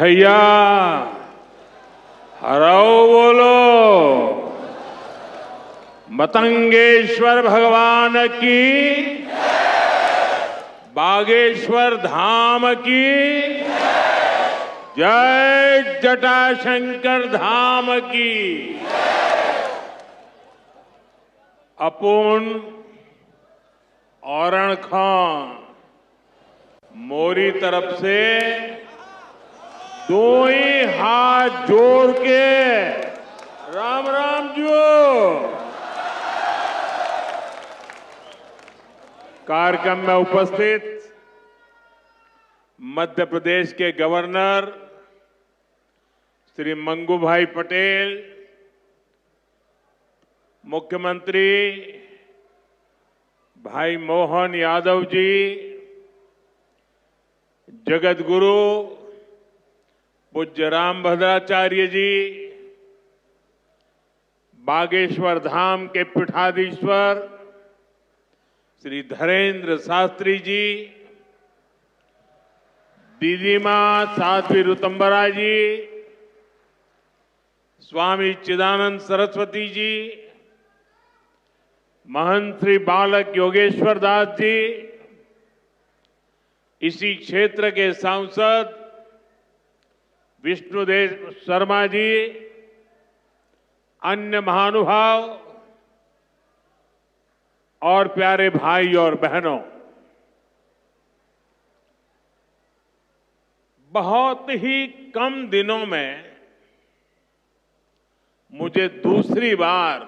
भैया हराओ बोलो। मतंगेश्वर भगवान की, बागेश्वर धाम की जय, जटाशंकर धाम की। अपुन औरण खां मोरी तरफ से दो ही हाथ जोड़ के राम राम जो। कार्यक्रम में उपस्थित मध्य प्रदेश के गवर्नर श्री मंगू भाई पटेल, मुख्यमंत्री भाई मोहन यादव जी, जगत गुरु पूज्य रामभद्राचार्य जी, बागेश्वर धाम के पीठाधीश्वर श्री धरेंद्र शास्त्री जी, दीदी मां साध्वी ऋतंबरा जी, स्वामी चिदानंद सरस्वती जी, महंत श्री बालक योगेश्वर दास जी, इसी क्षेत्र के सांसद विष्णुदेव शर्मा जी, अन्य महानुभाव और प्यारे भाई और बहनों, बहुत ही कम दिनों में मुझे दूसरी बार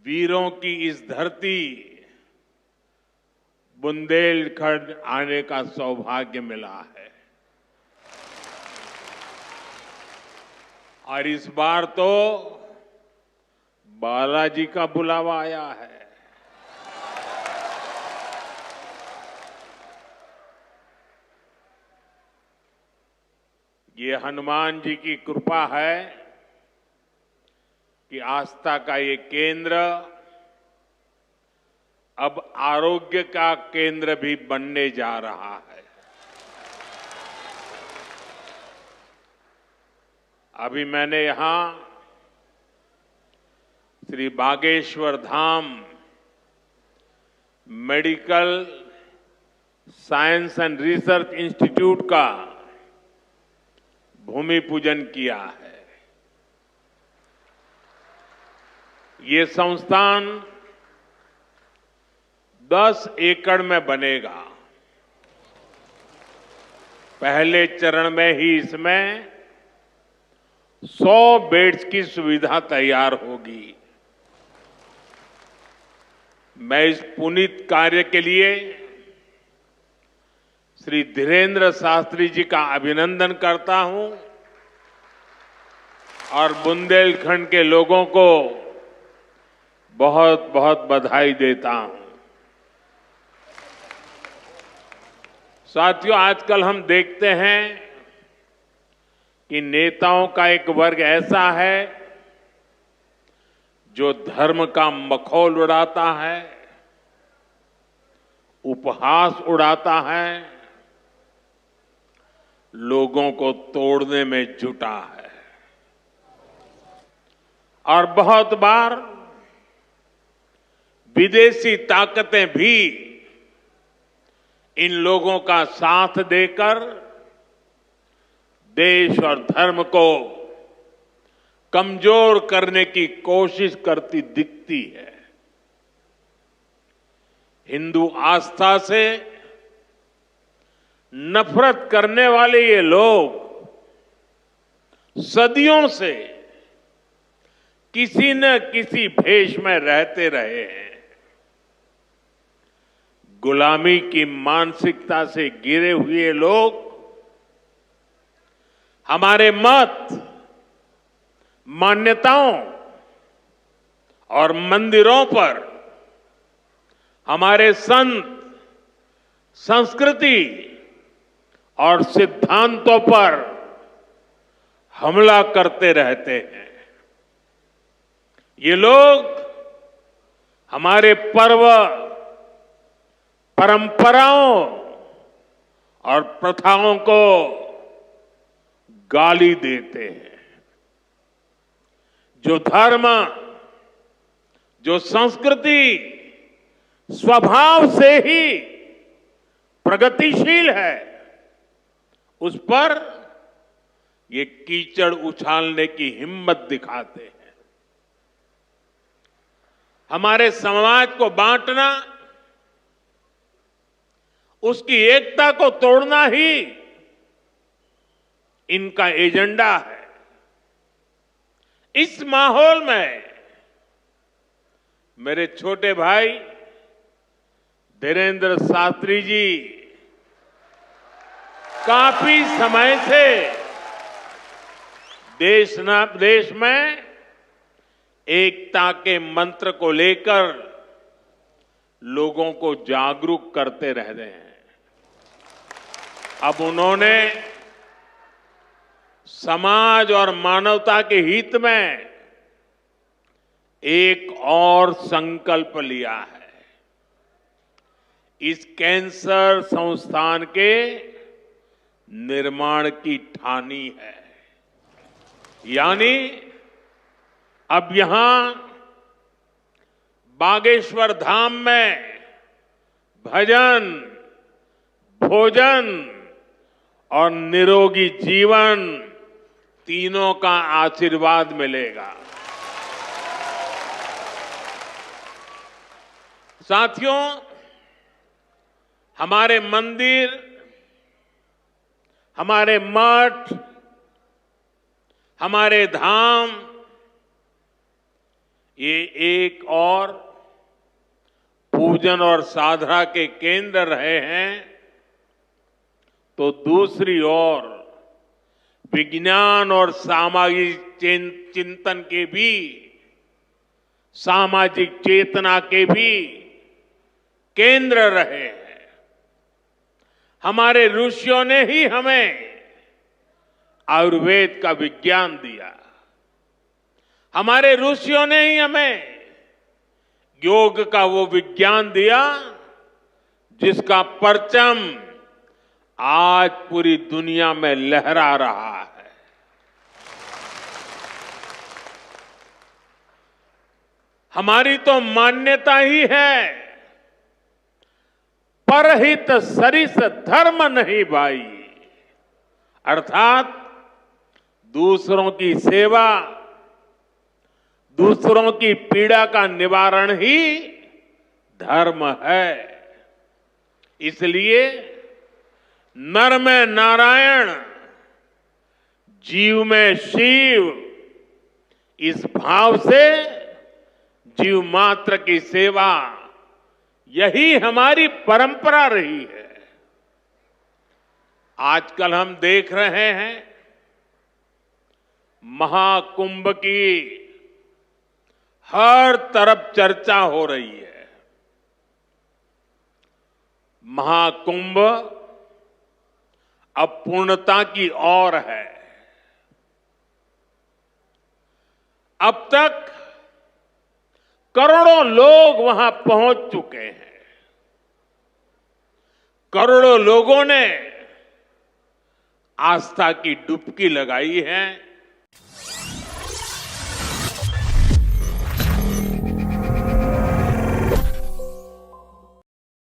वीरों की इस धरती बुंदेलखंड आने का सौभाग्य मिला है। और इस बार तो बालाजी का बुलावा आया है। ये हनुमान जी की कृपा है कि आस्था का ये केंद्र अब आरोग्य का केंद्र भी बनने जा रहा है। अभी मैंने यहां Shri Bageshwar Dham medical science and research institute का भूमि पूजन किया है। ये संस्थान 10 एकड़ में बनेगा। पहले चरण में ही इसमें 100 बेड्स की सुविधा तैयार होगी। मैं इस पुनीत कार्य के लिए श्री धीरेन्द्र शास्त्री जी का अभिनंदन करता हूं और बुंदेलखंड के लोगों को बहुत बहुत बधाई देता हूं। साथियों, आजकल हम देखते हैं कि नेताओं का एक वर्ग ऐसा है जो धर्म का मखौल उड़ाता है, उपहास उड़ाता है, लोगों को तोड़ने में जुटा है। और बहुत बार विदेशी ताकतें भी इन लोगों का साथ देकर देश और धर्म को कमजोर करने की कोशिश करती दिखती है। हिंदू आस्था से नफरत करने वाले ये लोग सदियों से किसी न किसी भेष में रहते रहे हैं। गुलामी की मानसिकता से घिरे हुए लोग हमारे मत, मान्यताओं और मंदिरों पर, हमारे संत, संस्कृति और सिद्धांतों पर हमला करते रहते हैं। ये लोग हमारे पर्व, परंपराओं और प्रथाओं को गाली देते हैं। जो धर्म, जो संस्कृति स्वभाव से ही प्रगतिशील है, उस पर ये कीचड़ उछालने की हिम्मत दिखाते हैं। हमारे समाज को बांटना, उसकी एकता को तोड़ना ही इनका एजेंडा है। इस माहौल में मेरे छोटे भाई धीरेन्द्र शास्त्री जी काफी समय से देश में एकता के मंत्र को लेकर लोगों को जागरूक करते रह रहे हैं। अब उन्होंने समाज और मानवता के हित में एक और संकल्प लिया है। इस कैंसर संस्थान के निर्माण की ठानी है। यानी अब यहां बागेश्वर धाम में भजन, भोजन और निरोगी जीवन तीनों का आशीर्वाद मिलेगा। साथियों, हमारे मंदिर, हमारे मठ, हमारे धाम, ये एक और पूजन और साधना के केंद्र रहे हैं, तो दूसरी ओर विज्ञान और सामाजिक चिंतन के भी, सामाजिक चेतना के भी केंद्र रहे हैं। हमारे ऋषियों ने ही हमें आयुर्वेद का विज्ञान दिया। हमारे ऋषियों ने ही हमें योग का वो विज्ञान दिया जिसका परचम आज पूरी दुनिया में लहरा रहा है। हमारी तो मान्यता ही है, परहित सरिस धर्म नहीं भाई, अर्थात दूसरों की सेवा, दूसरों की पीड़ा का निवारण ही धर्म है। इसलिए नर में नारायण, जीव में शिव, इस भाव से जीव मात्र की सेवा, यही हमारी परंपरा रही है। आजकल हम देख रहे हैं महाकुंभ की हर तरफ चर्चा हो रही है। महाकुंभ अब पूर्णता की ओर है। अब तक करोड़ों लोग वहां पहुंच चुके हैं। करोड़ों लोगों ने आस्था की डुबकी लगाई है।